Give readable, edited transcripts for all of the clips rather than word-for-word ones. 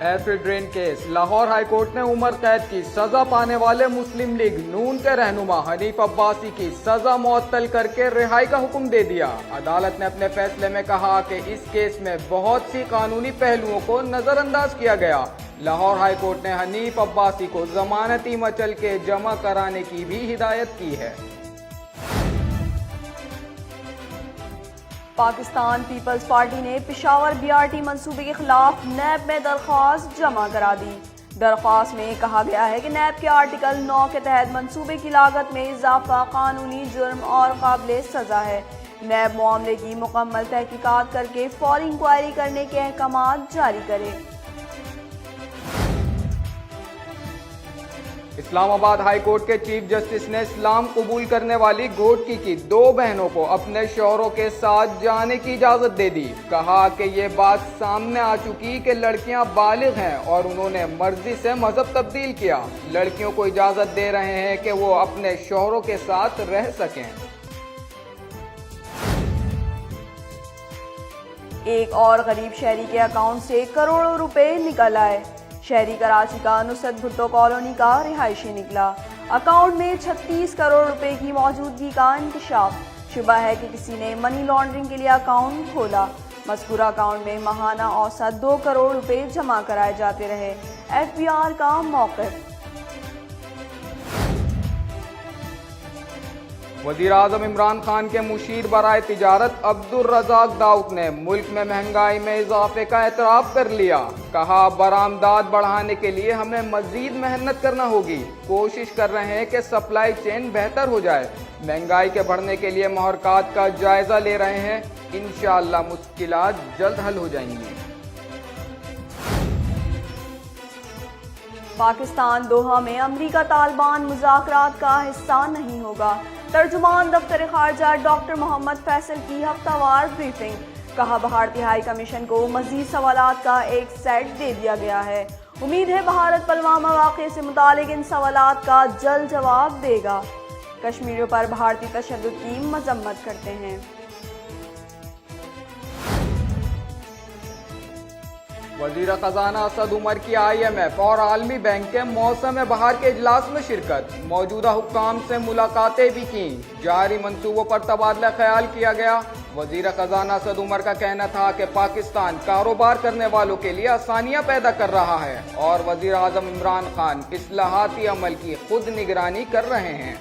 Acid rain case. Lahore high court ने उम्र कैद की सजा पाने वाले मुस्लिम लीग नून के रहनुमा हनीफ अब्बासी की सजा मुअत्तल करके रिहाई का हुक्म दे दिया। अदालत ने अपने फैसले में कहा कि इस केस में बहुत सी कानूनी पहलुओं को नजरअंदाज किया गया। लाहौर हाईकोर्ट ने हनीफ अब्बासी को जमानती मचल के जमा कराने की भी हिदायत की है। पाकिस्तान पीपल्स पार्टी ने पेशावर बीआरटी मंसूबे के खिलाफ नैब में दरख्वास्त जमा करा दी। दरख्वास्त में कहा गया है कि नैब के आर्टिकल 9 के तहत मंसूबे की लागत में इजाफा कानूनी जुर्म और काबिल सजा है। नैब मामले की मुकम्मल तहकीकात करके फौरी इंक्वायरी करने के अहकामात जारी करे। इस्लामाबाद हाई कोर्ट के चीफ जस्टिस ने इस्लाम कबूल करने वाली घोटकी की 2 बहनों को अपने शौहरों के साथ जाने की इजाजत दे दी। कहा कि ये बात सामने आ चुकी कि लड़कियां बालिग हैं और उन्होंने मर्जी से मजहब तब्दील किया। लड़कियों को इजाजत दे रहे हैं कि वो अपने शौहरों के साथ रह सकें। एक और गरीब शहरी के अकाउंट से करोड़ों रुपए निकल आए। शहरी कराची का नुसरत भुट्टो कॉलोनी का रिहायशी निकला। अकाउंट में 36 करोड़ रुपए की मौजूदगी का इंकशाफ। शुबा है कि किसी ने मनी लॉन्ड्रिंग के लिए अकाउंट खोला। मज़कूरा अकाउंट में माहाना औसत 2 करोड़ रुपए जमा कराए जाते रहे। FBI का मौक़िफ़। वज़ीर आज़म इमरान खान के मुशीर बराए तिजारत अब्दुल रज़ाक दाऊद ने मुल्क में महंगाई में इजाफे का एतराफ़ कर लिया। कहा बरामदात बढ़ाने के लिए हमें मज़ीद मेहनत करना होगी। कोशिश कर रहे हैं कि सप्लाई चेन बेहतर हो जाए। महंगाई के बढ़ने के लिए महरकात का जायज़ा ले रहे हैं। इंशाअल्लाह मुश्किलात जल्द हल हो जाएंगी। पाकिस्तान दोहा में अमरीका तालिबान मुज़ाकरात का हिस्सा नहीं होगा। तर्जुमान दफ्तर खारजा डॉक्टर मोहम्मद फैसल की हफ्तावार ब्रीफिंग। कहा भारतीय हाई कमीशन को मजीद सवालात का एक सेट दे दिया गया है। उम्मीद है भारत पुलवामा वाक़े से मुतालिक इन सवालात का जल्द जवाब देगा। कश्मीरियों पर भारतीय तशद्दुद की मजम्मत करते हैं। वज़ीर ख़ज़ाना असद उमर की IMF और आलमी बैंक के मौसम बहार के इजलास में शिरकत। मौजूदा हुक्काम से मुलाकातें भी की। जारी मंसूबों पर तबादला ख्याल किया गया। वज़ीर ख़ज़ाना असद उमर का कहना था कि पाकिस्तान कारोबार करने वालों के लिए आसानियां पैदा कर रहा है और वज़ीर आज़म इमरान खान इस्लाहाती अमल की खुद निगरानी कर रहे हैं।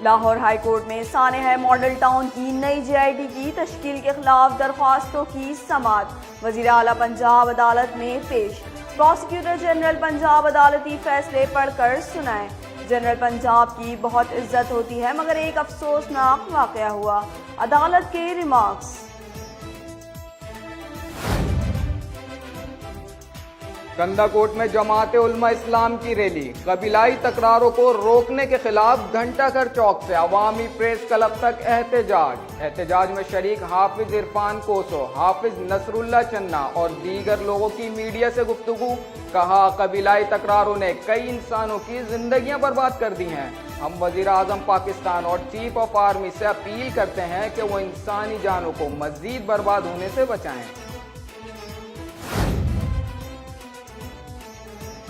लाहौर हाई कोर्ट में सानेहा मॉडल टाउन की नई JIT की तश्कील के खिलाफ दरख्वास्तों की समाअत। वज़ीर आला पंजाब अदालत में पेश। प्रोसिक्यूटर जनरल पंजाब अदालती फैसले पढ़कर सुनाए। जनरल पंजाब की बहुत इज्जत होती है मगर एक अफसोसनाक वाक़या हुआ। अदालत के रिमार्क्स। कंदाकोट में जमात उलमा इस्लाम की रैली। कबीलाई तकरारों को रोकने के खिलाफ घंटाघर चौक से अवामी प्रेस क्लब तक एहतजाज में शरीक हाफिज इरफान कोसो, हाफिज नसरुल्ला चन्ना और दीगर लोगों की मीडिया से गुफ्तगू। कहा कबीलाई तकरारों ने कई इंसानों की जिंदगियां बर्बाद कर दी हैं। हम वज़ीर आज़म पाकिस्तान और चीफ ऑफ आर्मी से अपील करते हैं कि वो इंसानी जानों को मजीद बर्बाद होने से बचाएं।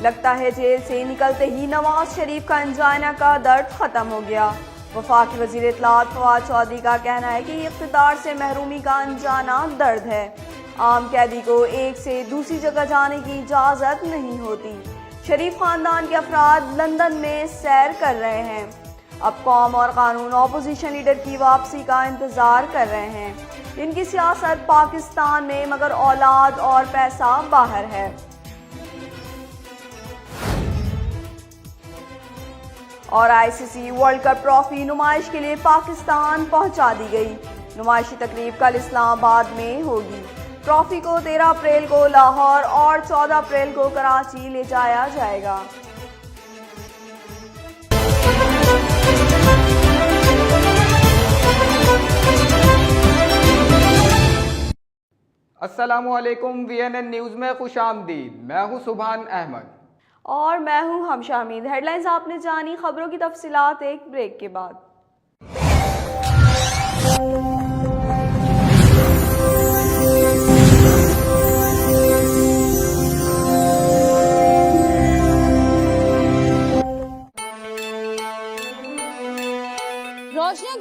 लगता है जेल से निकलते ही नवाज शरीफ का अंजाना का दर्द खत्म हो गया। वफाकी वजीर इत्तलात फवाद चौधरी का कहना है कि इख्तिदार से महरूमी का अंजाना दर्द है। आम कैदी को एक से दूसरी जगह जाने की इजाज़त नहीं होती। शरीफ खानदान के अफराद लंदन में सैर कर रहे हैं। अब कौम और कानून ऑपोजिशन लीडर की वापसी का इंतज़ार कर रहे हैं। इनकी सियासत पाकिस्तान में मगर औलाद और पैसा बाहर है। और ICC वर्ल्ड कप ट्रॉफी नुमाइश के लिए पाकिस्तान पहुंचा दी गई। नुमाइशी तकरीब कल इस्लामाबाद में होगी। ट्रॉफी को 13 अप्रैल को लाहौर और 14 अप्रैल को कराची ले जाया जाएगा। अस्सलामुअलैकुम। VNN न्यूज़ में खुशामदीद। मैं हूँ सुभान अहमद और मैं हूँ हमशा हमीद। हेडलाइंस आपने जानी, खबरों की तफसीलात एक ब्रेक के बाद।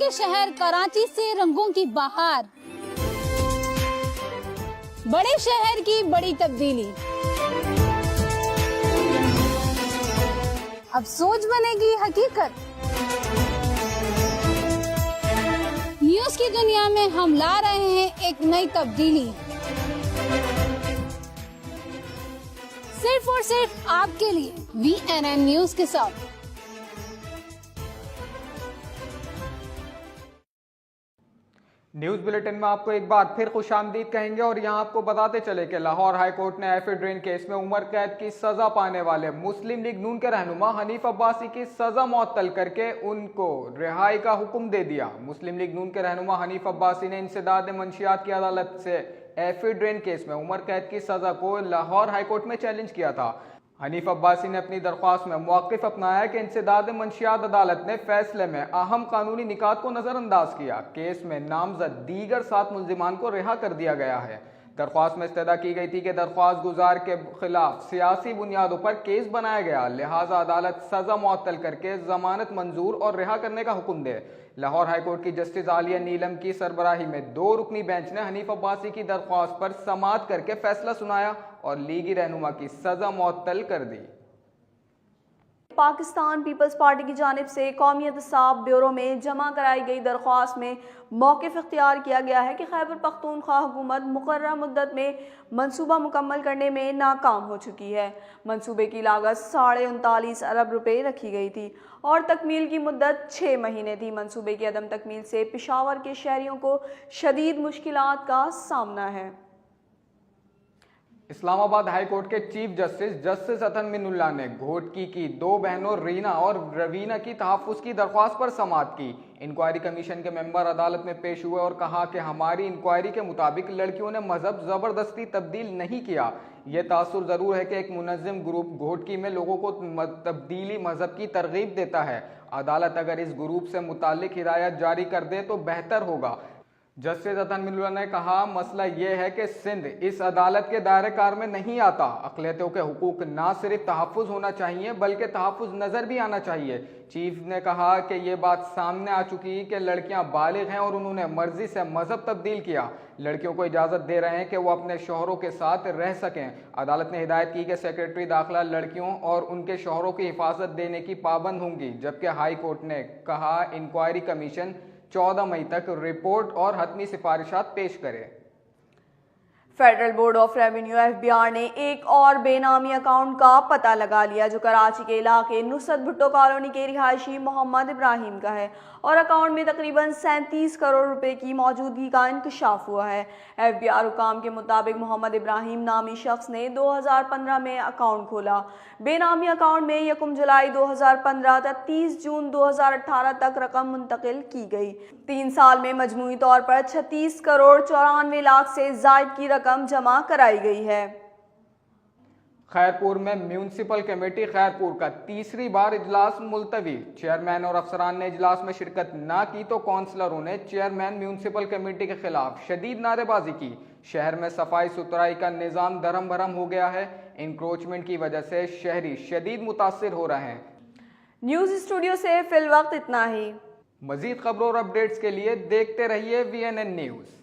के शहर कराची से रंगों की बहार, बड़े शहर की बड़ी तब्दीली। अब सोच बनेगी हकीकत। न्यूज की दुनिया में हम ला रहे हैं एक नई तब्दीली, सिर्फ और सिर्फ आपके लिए VNN न्यूज के साथ। न्यूज बुलेटिन में आपको एक बार फिर खुशामदीद कहेंगे और यहां आपको बताते चले कि लाहौर हाई कोर्ट ने एफिड्रिन केस में उम्र कैद की सजा पाने वाले मुस्लिम लीग नून के रहनुमा हनीफ अब्बासी की सजा मुअत्तल करके उनको रिहाई का हुक्म दे दिया। मुस्लिम लीग नून के रहनुमा हनीफ अब्बासी ने इंसदाद मंशियात की अदालत से एफिड्रिन केस में उम्र कैद की सजा को लाहौर हाई कोर्ट में चैलेंज किया था। हनीफ अब्बासी ने अपनी दरख्वास्त में मौक़िफ़ अपनाया कि इंसदाद मंशियात अदालत ने फैसले में अहम कानूनी निकात को नज़रअंदाज किया। केस में नामजद दीगर 7 मुल्जिमान को रिहा कर दिया गया है। दरख्वास्त में इस्तदा की गई थी कि दरख्वास्त गुजार के खिलाफ सियासी बुनियादों पर केस बनाया गया, लिहाजा अदालत सजा मुअत्तल करके जमानत मंजूर और रिहा करने का हुक्म दे। लाहौर हाईकोर्ट की जस्टिस आलिया नीलम की सरबराही में 2 रुकनी बेंच ने हनीफ अब्बासी की दरख्वास्त पर समाअत करके फैसला सुनाया और लीगी रहनुमा की सजा मुअत्तल कर दी। पाकिस्तान पीपल्स पार्टी की जानिब से कौमी एहतसाब ब्यूरो में जमा कराई गई दरख्वास्त में मौक़िफ़ इख्तियार किया गया है कि खैबर पख्तूनख्वा हुकूमत मुकर्रर मुद्दत में मंसूबा मुकम्मल करने में नाकाम हो चुकी है। मंसूबे की लागत 39.5 अरब रुपए रखी गई थी और तकमील की मुद्दत 6 महीने थी। मंसूबे की अदम तकमील से पेशावर के शहरियों को शदीद मुश्किलात का सामना है। इस्लामाबाद हाई कोर्ट के चीफ जस्टिस अतन मिनुल्लाह ने घोटकी की 2 बहनों रीना और रवीना की तहफ़्फ़ुज़ की दरख्वास्त पर समाअत की। इंक्वायरी कमीशन के मेंबर अदालत में पेश हुए और कहा कि हमारी इंक्वायरी के मुताबिक लड़कियों ने मजहब ज़बरदस्ती तब्दील नहीं किया। यह तासुर ज़रूर है कि एक मुनज़्ज़म ग्रुप घोटकी में लोगों को तब्दीली मजहब की तरगीब देता है। अदालत अगर इस ग्रुप से मुताल्लिक हिदायत जारी कर दे तो बेहतर होगा। जस्टिस अतन मिनुल्लाह ने कहा, मसला यह है कि सिंध इस अदालत के दायरे कार में नहीं आता। अक़लियतों के हुकूक ना सिर्फ तहफ़्फ़ुज़ होना चाहिए बल्कि तहफ़्फ़ुज़ नज़र भी आना चाहिए। चीफ ने कहा कि यह बात सामने आ चुकी कि लड़कियां बालिग हैं और उन्होंने मर्जी से मजहब तब्दील किया। लड़कियों को इजाज़त दे रहे हैं कि वो अपने शोहरों के साथ रह सकें। अदालत ने हिदायत की कि सेक्रेटरी दाखिला लड़कियों और उनके शोहरों की हिफाजत देने की पाबंद होंगी, जबकि हाई कोर्ट ने कहा इंक्वायरी कमीशन 14 मई तक रिपोर्ट और हतमी सिफारिशात पेश करे। Federal board of revenue FBR ने एक और बेनामी अकाउंट का पता लगा लिया जो कराची के इलाके नुसरत भुट्टो कॉलोनी के रिहायशी मोहम्मद इब्राहिम का है और अकाउंट में तकरीबन 37 करोड़ रुपए की मौजूदगी का इंकशाफ हुआ है। FBR हुकाम के मुताबिक मोहम्मद इब्राहिम नामी शख्स ने 2015 में अकाउंट खोला। बेनामी अकाउंट में 1 जुलाई 2015 तक 30 जून 2018 तक रकम मुंतकिल की गई। 3 साल में मजमूई तौर पर 36 करोड़ 94 लाख से जायद की रकम जमा कराई गई है। खैरपुर में म्यूनसिपल कमेटी खैरपुर का तीसरी बार इजलास मुलतवी। चेयरमैन और अफसरान ने इजलास में शिरकत ना की तो कौंसलरों ने चेयरमैन म्यूनसिपल कमेटी के खिलाफ शदीद नारेबाजी की। शहर में सफाई सुथराई का निज़ाम दरम भरम हो गया है। इंक्रोचमेंट की वजह से शहरी शदीद मुतासिर हो रहे हैं। न्यूज स्टूडियो से फिल वक्त इतना ही। मजीद खबरों और अपडेट्स के लिए देखते रहिए VNN न्यूज़।